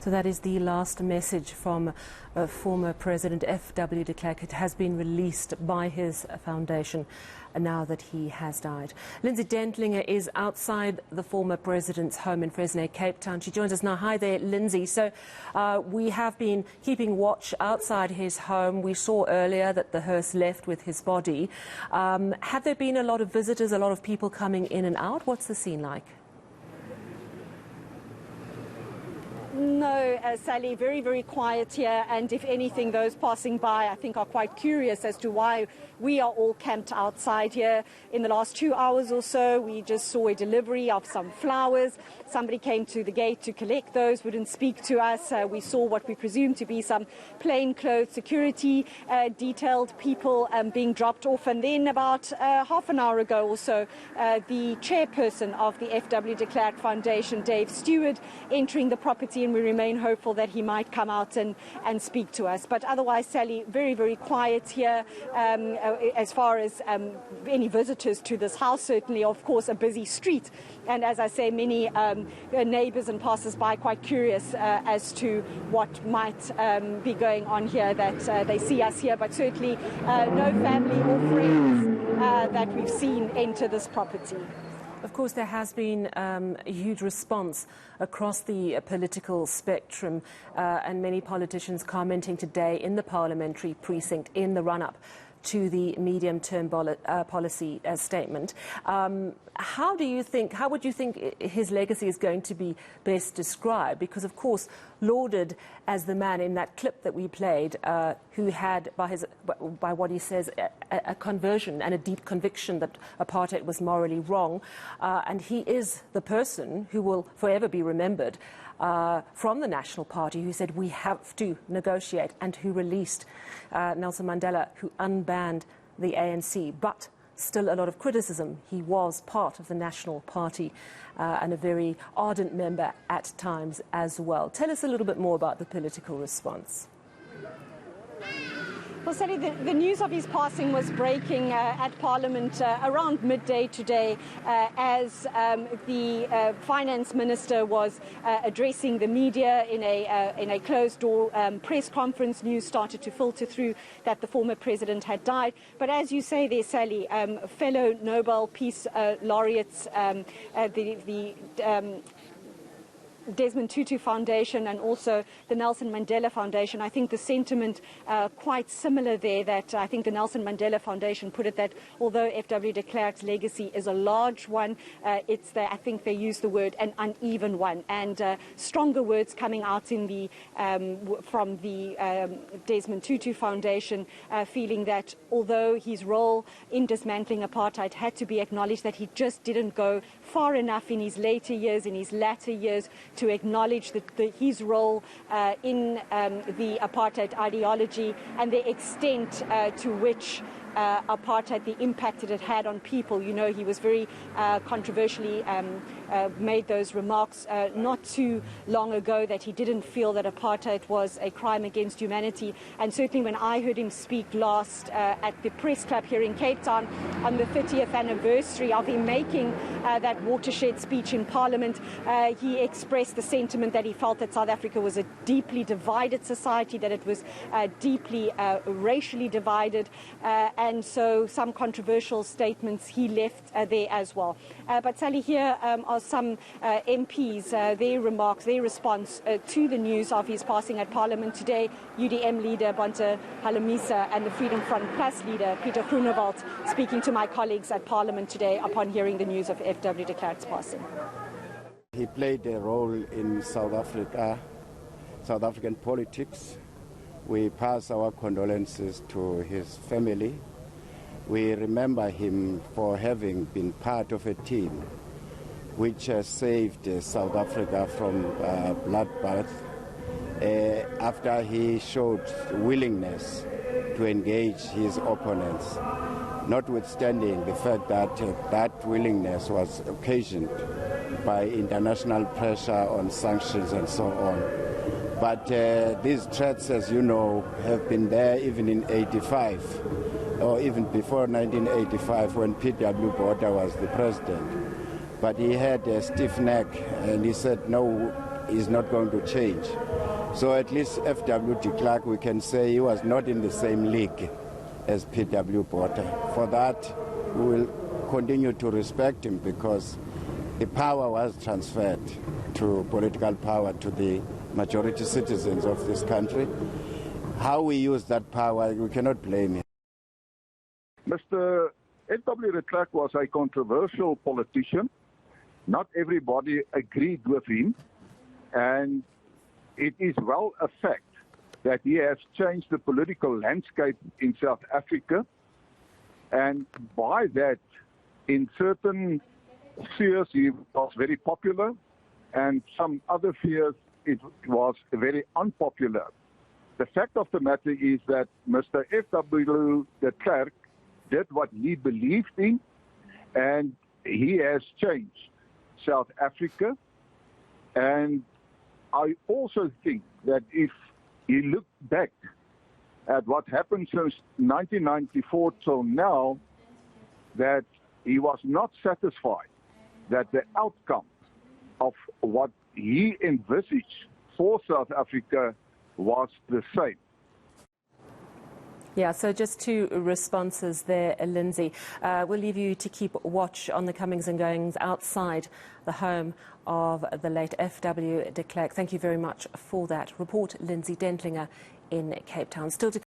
So that is the last message from former President FW de Klerk. It has been released by his foundation now that he has died. Lindsay Dentlinger is outside the former president's home in Fresno, Cape Town. She joins us now. Hi there, Lindsay. So we have been keeping watch outside his home. We saw earlier that the hearse left with his body. Have there been a lot of visitors, a lot of people coming in and out? What's the scene like? No, Sally, very, very quiet here. And if anything, those passing by, I think, are quite curious as to why we are all camped outside here. In the last 2 hours or so, we just saw a delivery of some flowers. Somebody came to the gate to collect those, wouldn't speak to us. We saw what we presume to be some plainclothes security detailed people being dropped off. And then about half an hour ago or so, the chairperson of the FW de Klerk Foundation, Dave Stewart, entering the property, and we remain hopeful that he might come out and speak to us. But otherwise, Sally, very, very quiet here as far as any visitors to this house. Certainly, of course, a busy street. And as I say, many neighbours and passers-by quite curious as to what might be going on here, that they see us here, but certainly no family or friends that we've seen enter this property. Of course, there has been a huge response across the political spectrum and many politicians commenting today in the parliamentary precinct in the run-up to the medium-term policy statement. How would you think his legacy is going to be best described? Because, of course, lauded as the man in that clip that we played, who had, by what he says, a conversion and a deep conviction that apartheid was morally wrong, and he is the person who will forever be remembered from the National Party, who said we have to negotiate, and who released Nelson Mandela, who unbanned the ANC. But still a lot of criticism. He was part of the National Party and a very ardent member at times as well. Tell us a little bit more about the political response. Well, Sally, the news of his passing was breaking at Parliament around midday today as the Finance Minister was addressing the media in a closed-door press conference. News started to filter through that the former president had died. But as you say there, Sally, fellow Nobel Peace laureates, the Desmond Tutu Foundation and also the Nelson Mandela Foundation, I think the sentiment quite similar there, that I think the Nelson Mandela Foundation put it that although FW de Klerk's legacy is a large one, I think they used the word an uneven one, and stronger words coming out in the from the Desmond Tutu Foundation, feeling that although his role in dismantling apartheid had to be acknowledged, that he just didn't go far enough in his later years, in his latter years, to acknowledge his role in the apartheid ideology and the extent to which apartheid, the impact it had on people. You know, he was very controversially made those remarks not too long ago, that he didn't feel that apartheid was a crime against humanity. And certainly when I heard him speak last at the press club here in Cape Town on the 30th anniversary of him making that watershed speech in Parliament, he expressed the sentiment that he felt that South Africa was a deeply divided society, that it was deeply racially divided, and so some controversial statements he left there as well. But Sally, here are some MPs, their remarks, their response to the news of his passing at Parliament today. UDM leader Bonta Halamisa and the Freedom Front Plus leader Peter Groenewald speaking to my colleagues at Parliament today upon hearing the news of FW de Klerk's passing. He played a role in South Africa, South African politics. We pass our condolences to his family. We remember him for having been part of a team which saved South Africa from bloodbath after he showed willingness to engage his opponents, notwithstanding the fact that that willingness was occasioned by international pressure on sanctions and so on. But these threats, as you know, have been there even in '85, or even before 1985 when P.W. Botha was the president. But he had a stiff neck and he said, no, is not going to change. So at least FW de Klerk, we can say he was not in the same league as PW Botha. For that, we will continue to respect him because the power was transferred to political power to the majority citizens of this country. How we use that power, we cannot blame him. Mr. FW de Klerk was a controversial politician. Not everybody agreed with him, and it is well a fact that he has changed the political landscape in South Africa, and by that, in certain spheres he was very popular, and some other spheres it was very unpopular. The fact of the matter is that Mr. FW de Klerk did what he believed in, and he has changed South Africa. And I also think that if you look back at what happened since 1994 till now, that he was not satisfied that the outcome of what he envisaged for South Africa was the same. Yeah, so just two responses there, Lindsay. We'll leave you to keep watch on the comings and goings outside the home of the late FW de Klerk. Thank you very much for that report, Lindsay Dentlinger in Cape Town. Still to